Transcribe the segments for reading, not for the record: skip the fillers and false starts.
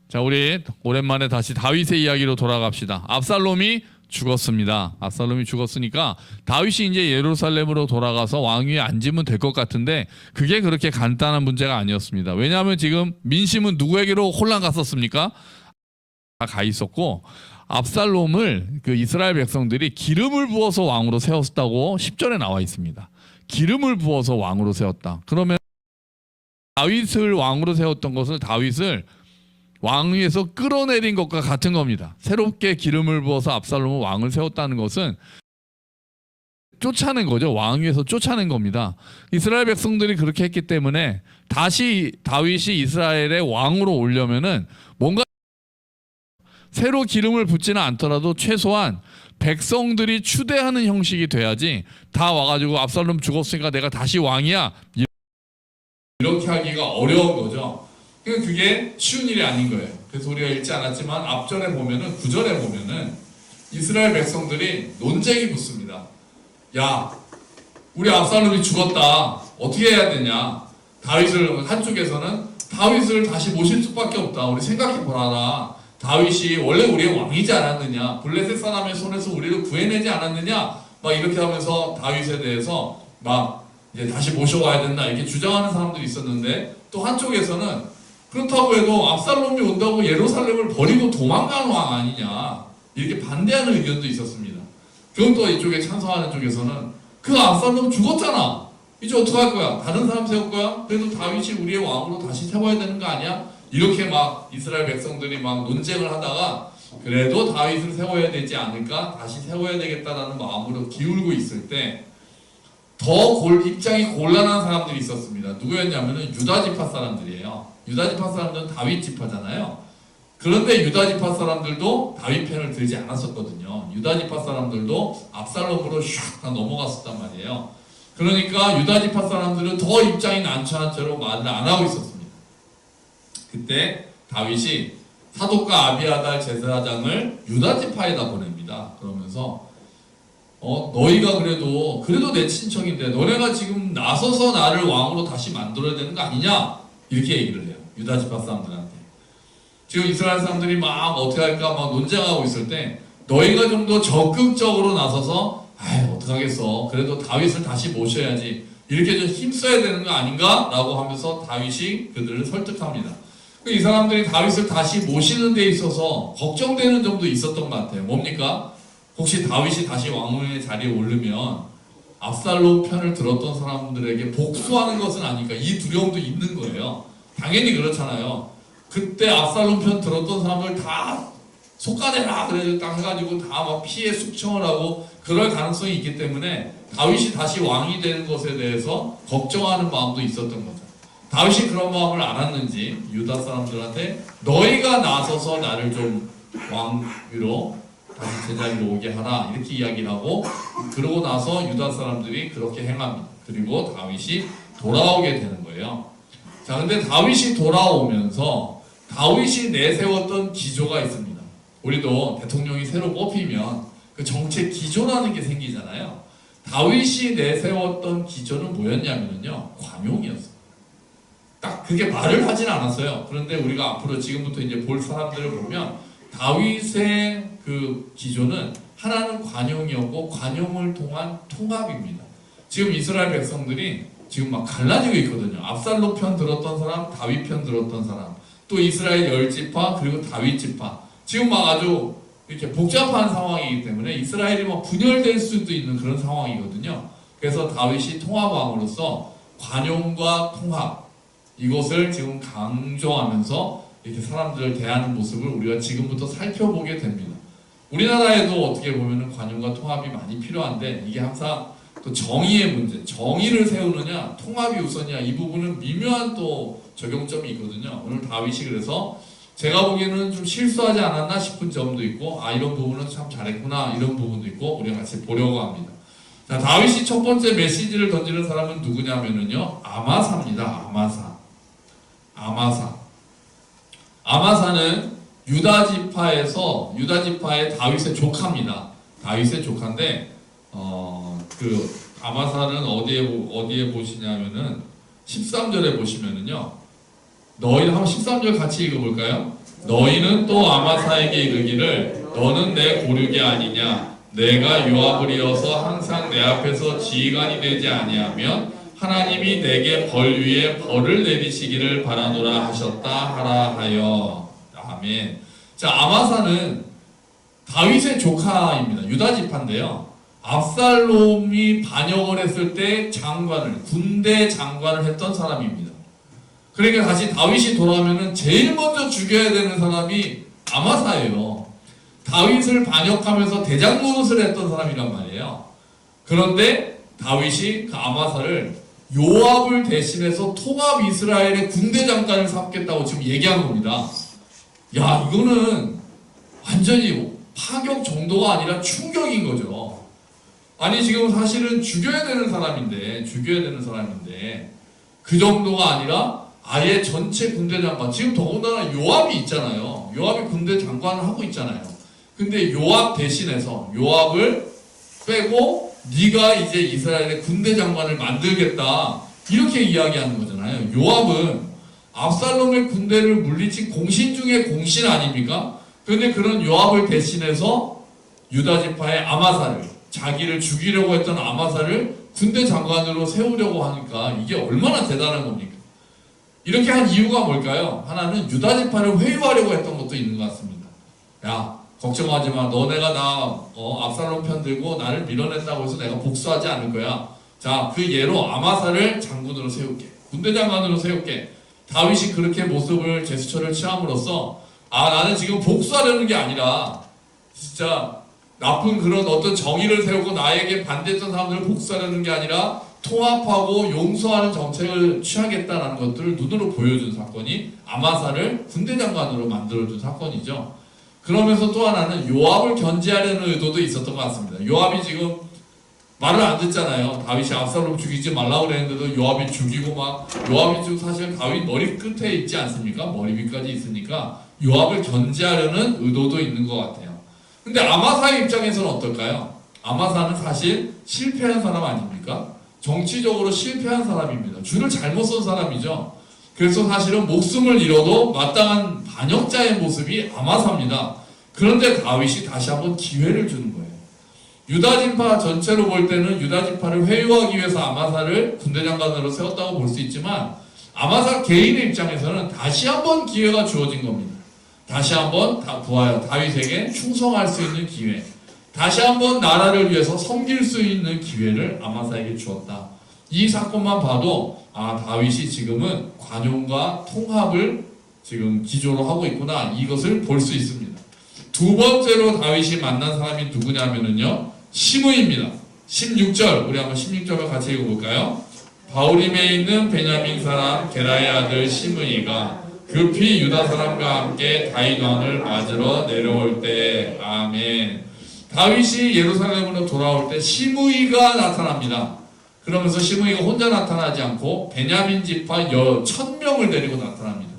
자, 우리 오랜만에 다시 다윗의 이야기로 돌아갑시다. 압살롬이 죽었습니다. 압살롬이 죽었으니까 다윗이 이제 예루살렘으로 돌아가서 왕위에 앉으면 될 것 같은데 그게 그렇게 간단한 문제가 아니었습니다. 왜냐하면 지금 민심은 누구에게로 혼란 갔었습니까? 다 가 있었고, 압살롬을 그 이스라엘 백성들이 기름을 부어서 왕으로 세웠다고 10절에 나와 있습니다. 기름을 부어서 왕으로 세웠다. 그러면 다윗을 왕으로 세웠던 것을 다윗을 왕위에서 끌어내린 것과 같은 겁니다. 새롭게 기름을 부어서 압살롬을 왕을 세웠다는 것은 쫓아낸 거죠. 왕위에서 쫓아낸 겁니다. 이스라엘 백성들이 그렇게 했기 때문에 다시 다윗이 이스라엘의 왕으로 오려면은 뭔가 새로 기름을 붓지는 않더라도 최소한 백성들이 추대하는 형식이 돼야지, 다 와가지고 압살롬 죽었으니까 내가 다시 왕이야 이렇게 하기가 어려운 거죠. 그게 쉬운 일이 아닌 거예요. 그래서 우리가 읽지 않았지만 앞절에 보면은, 9절에 보면은 이스라엘 백성들이 논쟁이 붙습니다. 야, 우리 압살롬이 죽었다. 어떻게 해야 되냐? 다윗을, 한쪽에서는 다윗을 다시 모실 수밖에 없다. 우리 생각해 보라. 다윗이 원래 우리의 왕이지 않았느냐? 블레셋 사람의 손에서 우리를 구해내지 않았느냐? 막 이렇게 하면서 다윗에 대해서 막 이제 다시 모셔와야 된다 이렇게 주장하는 사람들이 있었는데, 또 한쪽에서는 그렇다고 해도 압살롬이 온다고 예루살렘을 버리고 도망가는 왕 아니냐 이렇게 반대하는 의견도 있었습니다. 그럼 또 이쪽에 찬성하는 쪽에서는 그 압살롬 죽었잖아. 이제 어떡할 거야? 다른 사람 세울 거야? 그래도 다윗이 우리의 왕으로 다시 세워야 되는 거 아니야? 이렇게 막 이스라엘 백성들이 막 논쟁을 하다가 그래도 다윗을 세워야 되지 않을까? 다시 세워야 되겠다라는 마음으로 기울고 있을 때 더 입장이 곤란한 사람들이 있었습니다. 누구였냐면은 유다 지파 사람들이에요. 유다 지파 사람들은 다윗 지파잖아요. 그런데 유다 지파 사람들도 다윗 편을 들지 않았었거든요. 유다 지파 사람들도 압살롬으로 슉 다 넘어갔었단 말이에요. 그러니까 유다 지파 사람들은 더 입장이 난처한 채로 말을 안 하고 있었습니다. 그때 다윗이 사독과 아비아달 제사장을 유다 지파에다 보냅니다. 그러면서 너희가 그래도 내 친척인데 너네가 지금 나서서 나를 왕으로 다시 만들어야 되는 거 아니냐? 이렇게 얘기를 해요. 유다 지파 사람들한테. 지금 이스라엘 사람들이 막 어떻게 할까 막 논쟁하고 있을 때 너희가 좀 더 적극적으로 나서서 어떡하겠어. 그래도 다윗을 다시 모셔야지. 이렇게 좀 힘써야 되는 거 아닌가? 라고 하면서 다윗이 그들을 설득합니다. 이 사람들이 다윗을 다시 모시는 데 있어서 걱정되는 점도 있었던 것 같아요. 뭡니까? 혹시 다윗이 다시 왕의 자리에 오르면 압살롬 편을 들었던 사람들에게 복수하는 것은 아닐까? 이 두려움도 있는 거예요. 당연히 그렇잖아요. 그때 압살롬 편 들었던 사람들 다 속가내라 그래 딱 해가지고 다 막 피해 숙청을 하고 그럴 가능성이 있기 때문에 다윗이 다시 왕이 되는 것에 대해서 걱정하는 마음도 있었던 거죠. 다윗이 그런 마음을 알았는지 유다 사람들한테 너희가 나서서 나를 좀 왕위로 다시 제자리로 오게 하라 이렇게 이야기를 하고, 그러고 나서 유다 사람들이 그렇게 행합니다. 그리고 다윗이 돌아오게 되는 거예요. 자, 근데 다윗이 돌아오면서 다윗이 내세웠던 기조가 있습니다. 우리도 대통령이 새로 뽑히면 그 정책 기조라는 게 생기잖아요. 다윗이 내세웠던 기조는 뭐였냐면요, 관용이었어요. 딱 그게 말을 하진 않았어요. 그런데 우리가 앞으로 지금부터 이제 볼 사람들을 보면 다윗의 그 기조는 하나는 관용이었고 관용을 통한 통합입니다. 지금 이스라엘 백성들이 지금 막 갈라지고 있거든요. 압살롬 편 들었던 사람, 다윗 편 들었던 사람, 또 이스라엘 10지파 그리고 다윗 지파, 지금 막 아주 이렇게 복잡한 상황이기 때문에 이스라엘이 막 분열될 수도 있는 그런 상황이거든요. 그래서 다윗이 통합왕으로서 관용과 통합 이것을 지금 강조하면서 이렇게 사람들을 대하는 모습을 우리가 지금부터 살펴보게 됩니다. 우리나라에도 어떻게 보면 관용과 통합이 많이 필요한데 이게 항상 또 정의의 문제, 정의를 세우느냐 통합이 우선이냐 이 부분은 미묘한 또 적용점이 있거든요. 오늘 다윗이 그래서 제가 보기에는 좀 실수하지 않았나 싶은 점도 있고, 이런 부분은 참 잘했구나 이런 부분도 있고 우리가 같이 보려고 합니다. 자, 다윗이 첫 번째 메시지를 던지는 사람은 누구냐면요, 아마사입니다. 아마사는 유다 지파의 다윗의 조카입니다. 다윗의 조카인데 그 아마사는 어디에 보시냐면은 13절에 보시면은요. 너희는 한번 13절 같이 읽어볼까요? 너희는 또 아마사에게 이르기를 너는 내 고륙이 아니냐 내가 요압을 이어서 항상 내 앞에서 지휘관이 되지 아니하면 하나님이 내게 벌 위에 벌을 내리시기를 바라노라 하셨다 하라 하여. 아멘. 자, 아마사는 다윗의 조카입니다. 유다 지파인데요. 압살롬이 반역을 했을 때 장관을, 군대 장관을 했던 사람입니다. 그러니까 다시 다윗이 돌아오면은 제일 먼저 죽여야 되는 사람이 아마사예요. 다윗을 반역하면서 대장 노릇을 했던 사람이란 말이에요. 그런데 다윗이 그 아마사를 요압을 대신해서 통합 이스라엘의 군대 장관을 삼겠다고 지금 얘기한 겁니다. 야, 이거는 완전히 파격 정도가 아니라 충격인 거죠. 아니, 지금 사실은 죽여야 되는 사람인데 그 정도가 아니라 아예 전체 군대 장관, 지금 더군다나 요압이 있잖아요. 요압이 군대 장관을 하고 있잖아요. 근데 요압 대신해서 요압을 빼고 네가 이제 이스라엘의 군대 장관을 만들겠다, 이렇게 이야기하는 거잖아요. 요압은 압살롬의 군대를 물리친 공신 중에 공신 아닙니까? 그런데 그런 요압을 대신해서 유다 지파의 아마사를, 자기를 죽이려고 했던 아마사를 군대 장관으로 세우려고 하니까 이게 얼마나 대단한 겁니까? 이렇게 한 이유가 뭘까요? 하나는 유다 지파를 회유하려고 했던 것도 있는 것 같습니다. 야, 걱정하지 마. 너네가 압살롬 편 들고 나를 밀어낸다고 해서 내가 복수하지 않을 거야. 자, 그 예로 아마사를 장군으로 세울게. 군대 장관으로 세울게. 다윗이 그렇게 모습을, 제스처를 취함으로써 나는 지금 복수하려는 게 아니라 진짜 나쁜 그런 어떤 정의를 세우고 나에게 반대했던 사람들을 복수하려는 게 아니라 통합하고 용서하는 정책을 취하겠다는 것들을 눈으로 보여준 사건이 아마사를 군대 장관으로 만들어준 사건이죠. 그러면서 또 하나는 요압을 견제하려는 의도도 있었던 것 같습니다. 요압이 지금 말을 안 듣잖아요. 다윗이 압살롬 죽이지 말라고 그랬는데도 요압이 죽이고 요압이 지금 사실 다윗 머리 끝에 있지 않습니까? 머리 위까지 있으니까 요압을 견제하려는 의도도 있는 것 같아요. 근데 아마사의 입장에서는 어떨까요? 아마사는 사실 실패한 사람 아닙니까? 정치적으로 실패한 사람입니다. 줄을 잘못 선 사람이죠. 그래서 사실은 목숨을 잃어도 마땅한 반역자의 모습이 아마사입니다. 그런데 다윗이 다시 한번 기회를 주는 거예요. 유다 지파 전체로 볼 때는 유다 지파를 회유하기 위해서 아마사를 군대 장관으로 세웠다고 볼 수 있지만 아마사 개인의 입장에서는 다시 한번 기회가 주어진 겁니다. 다시 한번 다윗에게 충성할 수 있는 기회, 다시 한번 나라를 위해서 섬길 수 있는 기회를 아마사에게 주었다. 이 사건만 봐도 다윗이 지금은 관용과 통합을 지금 기조로 하고 있구나, 이것을 볼 수 있습니다. 두 번째로 다윗이 만난 사람이 누구냐면요, 시므이입니다. 16절, 우리 한번 16절을 같이 읽어볼까요? 바울임에 있는 베냐민 사람 게라의 아들 시므이가 급히 유다 사람과 함께 다윗 왕을 맞으러 내려올 때, 아멘. 다윗이 예루살렘으로 돌아올 때 시므이가 나타납니다. 그러면서 시므이가 혼자 나타나지 않고 베냐민 지파 1000명을 데리고 나타납니다.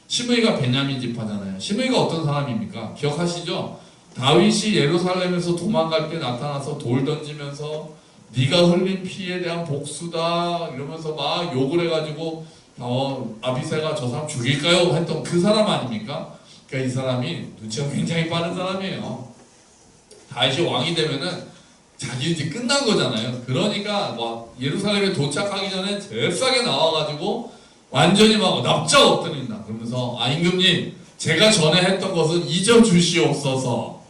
시므이가 베냐민 지파잖아요. 시므이가 어떤 사람입니까? 기억하시죠? 다윗이 예루살렘에서 도망갈 때 나타나서 돌 던지면서 네가 흘린 피에 대한 복수다 이러면서 막 욕을 해가지고 아비새가 저 사람 죽일까요? 했던 그 사람 아닙니까? 그러니까 이 사람이 눈치가 굉장히 빠른 사람이에요. 다윗이 왕이 되면은 자기 이제 끝난 거잖아요. 그러니까 막 예루살렘에 도착하기 전에 잽싸게 나와가지고 완전히 막 납작 엎드린다. 그러면서 임금님, 제가 전에 했던 것은 잊어주시옵소서.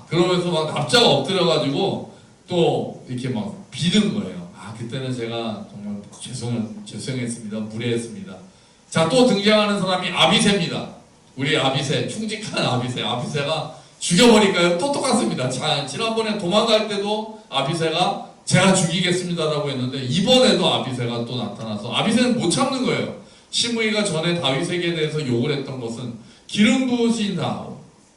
그러면서 막 납작 엎드려가지고 또 이렇게 막 비는 거예요. 그때는 제가 정말 죄송했습니다. 무례했습니다. 자, 또 등장하는 사람이 아비새입니다. 우리 아비새, 충직한 아비새. 아비새가 죽여버릴까요? 또 똑같습니다. 자, 지난번에 도망갈 때도 아비새가 제가 죽이겠습니다라고 했는데 이번에도 아비새가 또 나타나서 아비새는 못 참는 거예요. 시므이가 전에 다윗에게 대해서 욕을 했던 것은 기름 부으신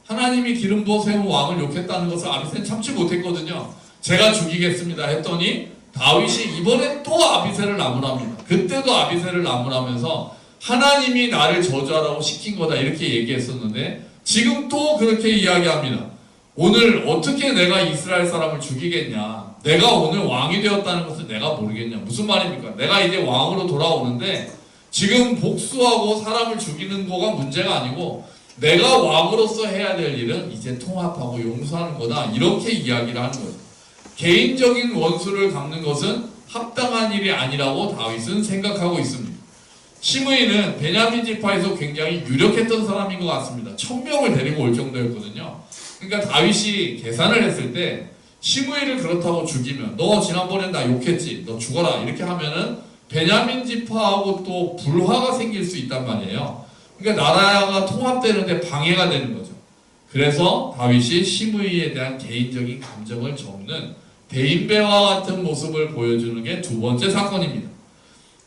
하나님이 기름 부어 세운 왕을 욕했다는 것을 아비새는 참지 못했거든요. 제가 죽이겠습니다 했더니 다윗이 이번에 또 아비새를 나무랍니다. 그때도 아비새를 나무라면서 하나님이 나를 저주하라고 시킨 거다 이렇게 얘기했었는데 지금 또 그렇게 이야기합니다. 오늘 어떻게 내가 이스라엘 사람을 죽이겠냐, 내가 오늘 왕이 되었다는 것을 내가 모르겠냐. 무슨 말입니까? 내가 이제 왕으로 돌아오는데 지금 복수하고 사람을 죽이는 거가 문제가 아니고 내가 왕으로서 해야 될 일은 이제 통합하고 용서하는 거다. 이렇게 이야기를 하는 거죠. 개인적인 원수를 갚는 것은 합당한 일이 아니라고 다윗은 생각하고 있습니다. 시므이는 베냐민 지파에서 굉장히 유력했던 사람인 것 같습니다. 1000명을 데리고 올 정도였거든요. 그러니까 다윗이 계산을 했을 때 시므이를 그렇다고 죽이면 너 지난번엔 나 욕했지, 너 죽어라 이렇게 하면은 베냐민 지파하고 또 불화가 생길 수 있단 말이에요. 그러니까 나라가 통합되는데 방해가 되는 거죠. 그래서 다윗이 시므이에 대한 개인적인 감정을 적는 대인배와 같은 모습을 보여주는 게 두 번째 사건입니다.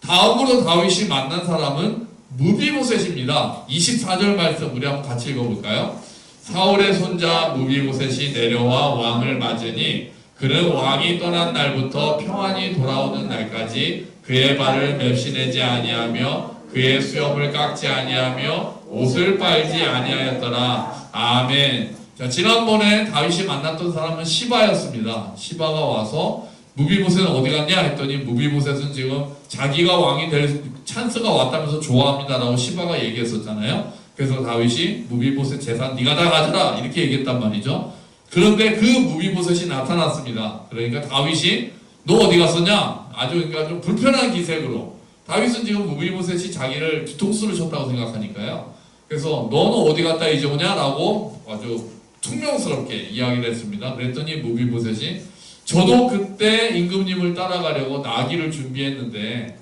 다음으로 다윗이 만난 사람은 무비보셋입니다. 24절 말씀 우리 한번 같이 읽어볼까요? 사울의 손자 무비보셋이 내려와 왕을 맞으니 그는 왕이 떠난 날부터 평안히 돌아오는 날까지 그의 발을 맵시내지 아니하며 그의 수염을 깎지 아니하며 옷을 빨지 아니하였더라. 아멘. 자, 지난번에 다윗이 만났던 사람은 시바였습니다. 시바가 와서 무비보셋은 어디 갔냐 했더니 무비보셋은 지금 자기가 왕이 될 찬스가 왔다면서 좋아합니다라고 시바가 얘기했었잖아요. 그래서 다윗이 무비보셋 재산 네가 다 가져라 이렇게 얘기했단 말이죠. 그런데 그 무비보셋이 나타났습니다. 그러니까 다윗이 너 어디 갔었냐? 아주 그러니까 좀 불편한 기색으로 다윗은 지금 무비보셋이 자기를 뒤통수를 쳤다고 생각하니까요. 그래서 너는 어디 갔다 이제 오냐라고 아주 퉁명스럽게 이야기를 했습니다. 그랬더니 무비보셋이 저도 그때 임금님을 따라가려고 나귀를 준비했는데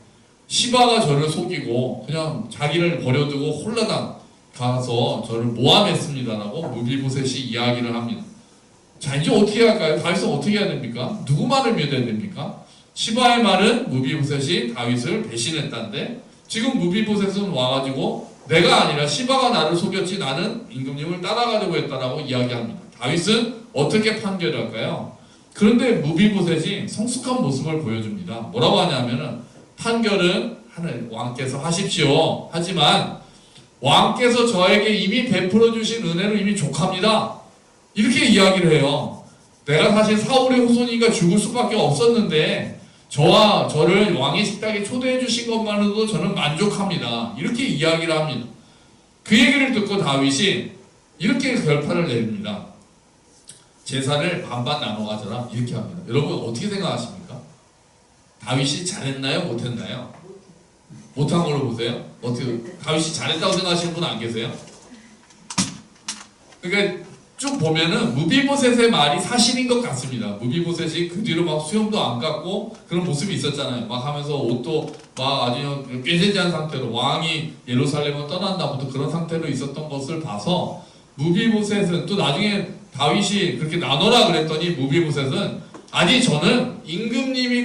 시바가 저를 속이고 그냥 자기를 버려두고 홀라당 가서 저를 모함했습니다라고 무비보셋이 이야기를 합니다. 자, 이제 어떻게 할까요? 다윗은 어떻게 해야 됩니까? 누구 말을 믿어야 됩니까? 시바의 말은 무비보셋이 다윗을 배신했다는데 지금 무비보셋은 와가지고 내가 아니라 시바가 나를 속였지 나는 임금님을 따라가려고 했다라고 이야기합니다. 다윗은 어떻게 판결할까요? 그런데 무비보셋이 성숙한 모습을 보여줍니다. 뭐라고 하냐면은 판결은 하늘 왕께서 하십시오. 하지만 왕께서 저에게 이미 베풀어 주신 은혜로 이미 족합니다. 이렇게 이야기를 해요. 내가 사실 사울의 후손이니까 죽을 수밖에 없었는데 저와 저를 왕의 식탁에 초대해 주신 것만으로도 저는 만족합니다. 이렇게 이야기를 합니다. 그 얘기를 듣고 다윗이 이렇게 결판을 내립니다. 재산을 반반 나눠 가져라 이렇게 합니다. 여러분 어떻게 생각하십니까? 다윗이 잘했나요? 못했나요? 못한 걸로 보세요. 어떻게 다윗이 잘했다고 생각하시는 분 안 계세요? 그러니까 쭉 보면은 무비보셋의 말이 사실인 것 같습니다. 무비보셋이 그 뒤로 막 수염도 안 깎고 그런 모습이 있었잖아요. 막 하면서 옷도 막 아주 꾀재재한 상태로 왕이 예루살렘을 떠난 다음부터 그런 상태로 있었던 것을 봐서 무비보셋은 또 나중에 다윗이 그렇게 나눠라 그랬더니 무비보셋은 아니 저는 임금님이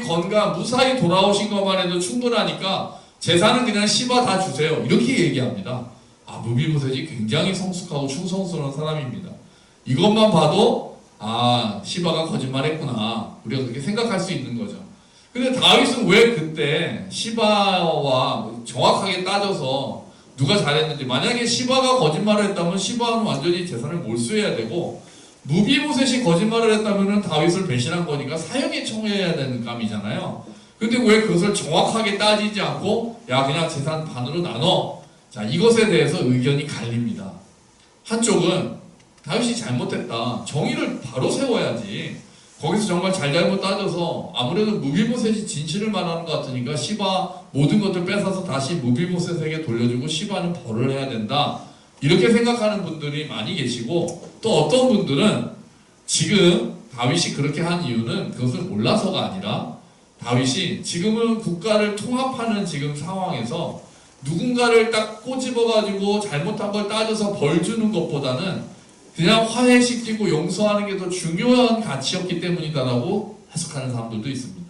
무사히 돌아오신 것만 해도 충분하니까 재산은 그냥 시바 다 주세요. 이렇게 얘기합니다. 아, 무비보셋이 굉장히 성숙하고 충성스러운 사람입니다. 이것만 봐도 아, 시바가 거짓말했구나. 우리가 그렇게 생각할 수 있는 거죠. 근데 다윗은 왜 그때 시바와 정확하게 따져서 누가 잘했는지, 만약에 시바가 거짓말을 했다면 시바는 완전히 재산을 몰수해야 되고 무비보셋이 거짓말을 했다면 다윗을 배신한 거니까 사형에 처해야 되는 감이잖아요. 근데 왜 그것을 정확하게 따지지 않고 야 그냥 재산 반으로 나눠. 자, 이것에 대해서 의견이 갈립니다. 한쪽은 다윗이 잘못했다. 정의를 바로 세워야지. 거기서 정말 잘잘못 따져서 아무래도 무비보셋이 진실을 말하는 것 같으니까 시바 모든 것들 뺏어서 다시 무비보셋에게 돌려주고 시바는 벌을 해야 된다. 이렇게 생각하는 분들이 많이 계시고 또 어떤 분들은 지금 다윗이 그렇게 한 이유는 그것을 몰라서가 아니라 다윗이 지금은 국가를 통합하는 지금 상황에서 누군가를 딱 꼬집어가지고 잘못한 걸 따져서 벌 주는 것보다는 그냥 화해시키고 용서하는 게 더 중요한 가치였기 때문이다라고 해석하는 사람들도 있습니다.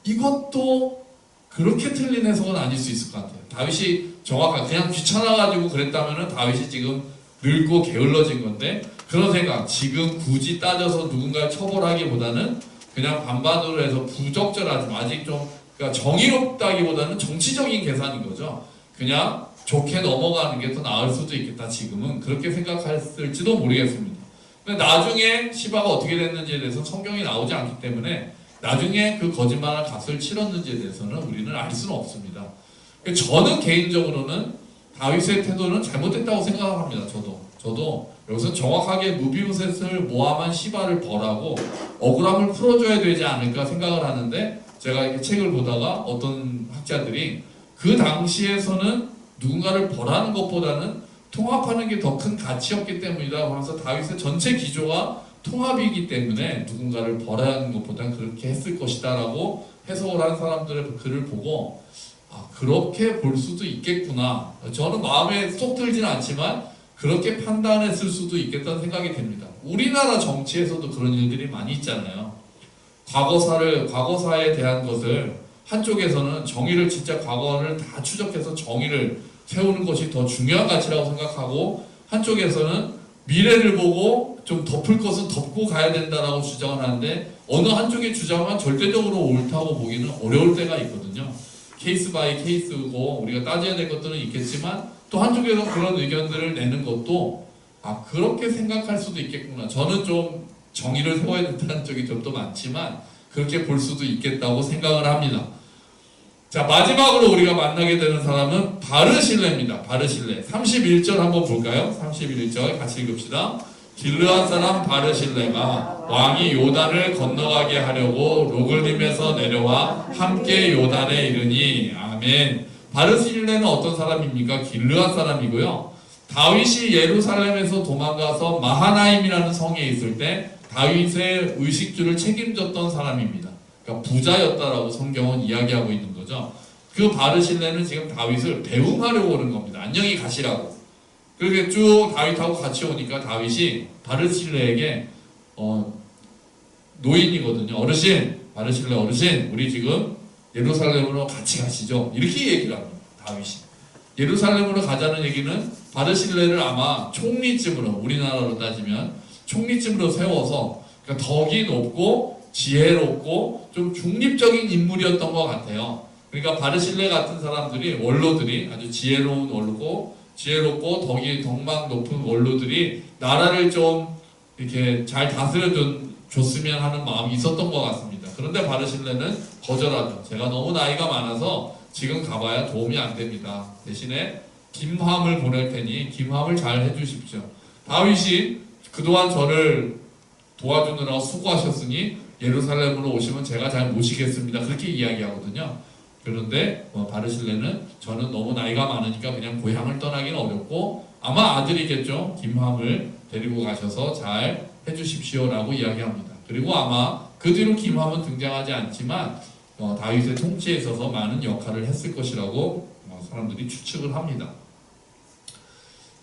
이것도 그렇게 틀린 해석은 아닐 수 있을 것 같아요. 다윗이 정확하게 그냥 귀찮아가지고 그랬다면 다윗이 지금 늙고 게을러진 건데 그런 생각, 지금 굳이 따져서 누군가를 처벌하기보다는 그냥 반반으로 해서 부적절하지, 아직 좀 그러니까 정의롭다기보다는 정치적인 계산인 거죠. 그냥 좋게 넘어가는 게 더 나을 수도 있겠다. 지금은 그렇게 생각했을지도 모르겠습니다. 근데 나중에 시바가 어떻게 됐는지에 대해서 성경이 나오지 않기 때문에 나중에 그 거짓말한 값을 치렀는지에 대해서는 우리는 알 수는 없습니다. 저는 개인적으로는 다윗의 태도는 잘못됐다고 생각합니다. 저도 여기서 정확하게 무비보셋을 모함한 시바를 벌하고 억울함을 풀어줘야 되지 않을까 생각을 하는데, 제가 이렇게 책을 보다가 어떤 학자들이 그 당시에서는 누군가를 벌하는 것보다는 통합하는 게 더 큰 가치였기 때문이다 하면서, 다윗의 전체 기조가 통합이기 때문에 누군가를 벌하는 것보다는 그렇게 했을 것이다 라고 해석을 한 사람들의 글을 보고, 그렇게 볼 수도 있겠구나. 저는 마음에 쏙 들지는 않지만 그렇게 판단했을 수도 있겠다는 생각이 듭니다. 우리나라 정치에서도 그런 일들이 많이 있잖아요. 과거사에 대한 것을 한쪽에서는 정의를, 진짜 과거를 다 추적해서 정의를 세우는 것이 더 중요한 가치라고 생각하고, 한쪽에서는 미래를 보고 좀 덮을 것은 덮고 가야 된다라고 주장을 하는데, 어느 한쪽의 주장은 절대적으로 옳다고 보기는 어려울 때가 있거든요. 케이스 바이 케이스고 우리가 따져야 될 것들은 있겠지만, 또 한쪽에서 그런 의견들을 내는 것도 그렇게 생각할 수도 있겠구나. 저는 좀 정의를 세워야 된다는 쪽이 좀 더 많지만 그렇게 볼 수도 있겠다고 생각을 합니다. 자, 마지막으로 우리가 만나게 되는 사람은 바르실레입니다. 바르실레 31절 한번 볼까요? 31절 같이 읽읍시다. 길르앗 사람 바르실레가 왕이 요단을 건너가게 하려고 로글림에서 내려와 함께 요단에 이르니. 아멘. 바르실레는 어떤 사람입니까? 길르앗 사람이고요. 다윗이 예루살렘에서 도망가서 마하나임이라는 성에 있을 때 다윗의 의식주를 책임졌던 사람입니다. 그러니까 부자였다라고 성경은 이야기하고 있는 거죠. 그 바르실레는 지금 다윗을 배웅하려고 오는 겁니다. 안녕히 가시라고. 그렇게 쭉 다윗하고 같이 오니까 다윗이 바르실레에게 노인이거든요. 어르신, 바르실레 어르신, 우리 지금 예루살렘으로 같이 가시죠. 이렇게 얘기를 합니다. 다윗이. 예루살렘으로 가자는 얘기는 바르실레를 아마 총리쯤으로, 우리나라로 따지면 총리쯤으로 세워서, 그러니까 덕이 높고 지혜롭고 좀 중립적인 인물이었던 것 같아요. 그러니까 바르실레 같은 사람들이, 원로들이, 아주 지혜롭고 덕망 높은 원로들이 나라를 좀 이렇게 잘 다스려줬으면 하는 마음이 있었던 것 같습니다. 그런데 바르실레는 거절하죠. 제가 너무 나이가 많아서 지금 가봐야 도움이 안 됩니다. 대신에 김함을 보낼 테니 김함을 잘 해주십시오. 다윗이 그동안 저를 도와주느라고 수고하셨으니 예루살렘으로 오시면 제가 잘 모시겠습니다. 그렇게 이야기하거든요. 그런데 바르실레는 저는 너무 나이가 많으니까 그냥 고향을 떠나기는 어렵고 아마 아들이겠죠. 김함을 데리고 가셔서 잘 해주십시오라고 이야기합니다. 그리고 아마 그 뒤로 김함은 등장하지 않지만 다윗의 통치에 있어서 많은 역할을 했을 것이라고 사람들이 추측을 합니다.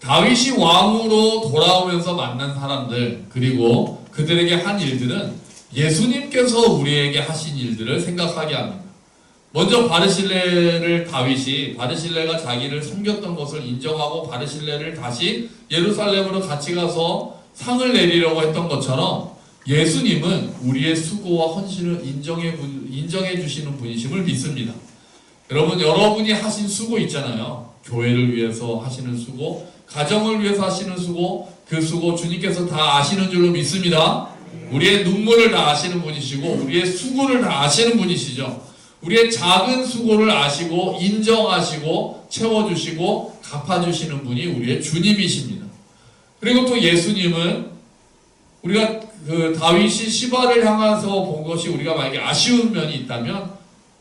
다윗이 왕으로 돌아오면서 만난 사람들, 그리고 그들에게 한 일들은 예수님께서 우리에게 하신 일들을 생각하게 합니다. 먼저 바르실레가 자기를 섬겼던 것을 인정하고 바르실레를 다시 예루살렘으로 같이 가서 상을 내리려고 했던 것처럼, 예수님은 우리의 수고와 헌신을 인정해 주시는 분이심을 믿습니다. 여러분이 하신 수고 있잖아요. 교회를 위해서 하시는 수고, 가정을 위해서 하시는 수고, 그 수고 주님께서 다 아시는 줄로 믿습니다. 우리의 눈물을 다 아시는 분이시고 우리의 수고를 다 아시는 분이시죠. 우리의 작은 수고를 아시고 인정하시고 채워주시고 갚아주시는 분이 우리의 주님이십니다. 그리고 또 예수님은, 우리가 다윗이 시바를 향해서 본 것이 우리가 만약에 아쉬운 면이 있다면,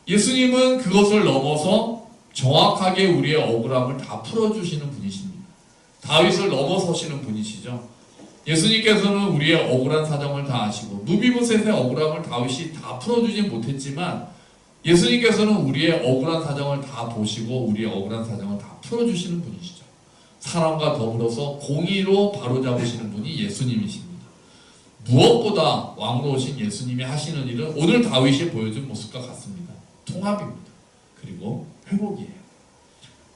예수님은 그것을 넘어서 정확하게 우리의 억울함을 다 풀어주시는 분이십니다. 다윗을 넘어서시는 분이시죠. 예수님께서는 우리의 억울한 사정을 다 아시고, 무비보셋의 억울함을 다윗이 다 풀어주지 못했지만 예수님께서는 우리의 억울한 사정을 다 보시고 우리의 억울한 사정을 다 풀어주시는 분이시죠. 사람과 더불어서 공의로 바로잡으시는 분이 예수님이십니다. 무엇보다 왕으로 오신 예수님이 하시는 일은 오늘 다윗이 보여준 모습과 같습니다. 통합입니다. 그리고 회복이에요.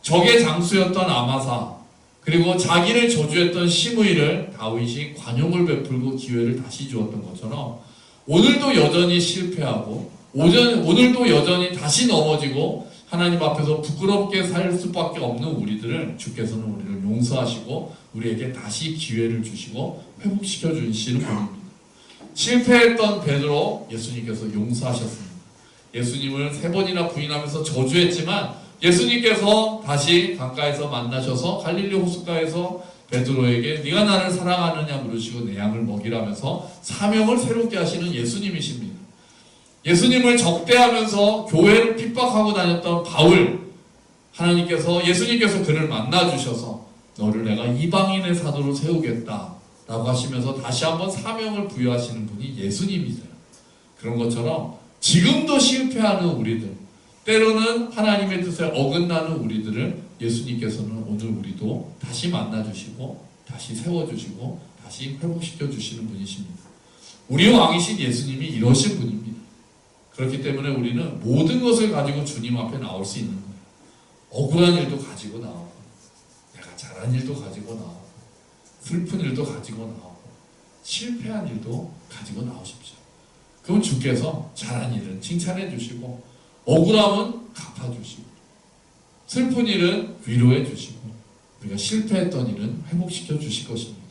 적의 장수였던 아마사, 그리고 자기를 저주했던 시므이를 다윗이 관용을 베풀고 기회를 다시 주었던 것처럼, 오늘도 여전히 실패하고 오늘도 여전히 다시 넘어지고 하나님 앞에서 부끄럽게 살 수밖에 없는 우리들을 주께서는 우리를 용서하시고 우리에게 다시 기회를 주시고 회복시켜 주시는 분입니다. 실패했던 베드로 예수님께서 용서하셨습니다. 예수님을 3번이나 부인하면서 저주했지만 예수님께서 다시 강가에서 만나셔서 갈릴리 호숫가에서 베드로에게 네가 나를 사랑하느냐 물으시고 내 양을 먹이라면서 사명을 새롭게 하시는 예수님이십니다. 예수님을 적대하면서 교회를 핍박하고 다녔던 바울, 하나님께서 예수님께서 그를 만나주셔서 너를 내가 이방인의 사도로 세우겠다 라고 하시면서 다시 한번 사명을 부여하시는 분이 예수님이세요. 그런 것처럼 지금도 실패하는 우리들, 때로는 하나님의 뜻에 어긋나는 우리들을 예수님께서는 오늘 우리도 다시 만나주시고 다시 세워주시고 다시 회복시켜 주시는 분이십니다. 우리 왕이신 예수님이 이러신 분입니다. 그렇기 때문에 우리는 모든 것을 가지고 주님 앞에 나올 수 있는 거예요. 억울한 일도 가지고 나오고, 내가 잘한 일도 가지고 나오고, 슬픈 일도 가지고 나오고, 실패한 일도 가지고 나오십시오. 그럼 주께서 잘한 일은 칭찬해 주시고, 억울함은 갚아주시고, 슬픈 일은 위로해 주시고, 우리가 실패했던 일은 회복시켜 주실 것입니다.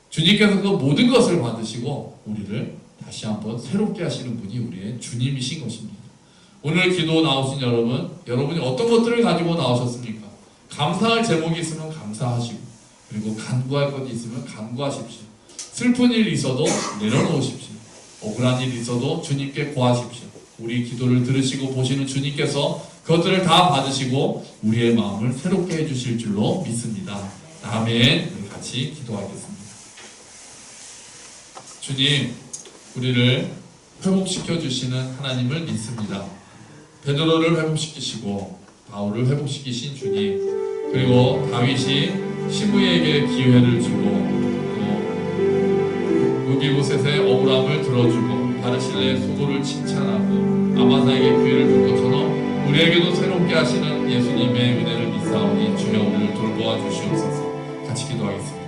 주님께서 그 모든 것을 받으시고 우리를 다시 한번 새롭게 하시는 분이 우리의 주님이신 것입니다. 오늘 기도 나오신 여러분, 여러분이 어떤 것들을 가지고 나오셨습니까? 감사할 제목이 있으면 감사하시고, 그리고 간구할 것이 있으면 간구하십시오. 슬픈 일이 있어도 내려놓으십시오. 억울한 일이 있어도 주님께 고하십시오. 우리 기도를 들으시고 보시는 주님께서 그것들을 다 받으시고 우리의 마음을 새롭게 해주실 줄로 믿습니다. 아멘. 우리 같이 기도하겠습니다. 주님, 우리를 회복시켜 주시는 하나님을 믿습니다. 베드로를 회복시키시고 바울을 회복시키신 주님, 그리고 다윗이 시므이에게 기회를 주고 또 무비보셋의 억울함을 들어주고 바르실레의 수고를 칭찬하고 아마사에게 기회를 준 것처럼 우리에게도 새롭게 하시는 예수님의 은혜를 믿사오니 주여 우리를 돌보아 주시옵소서. 같이 기도하겠습니다.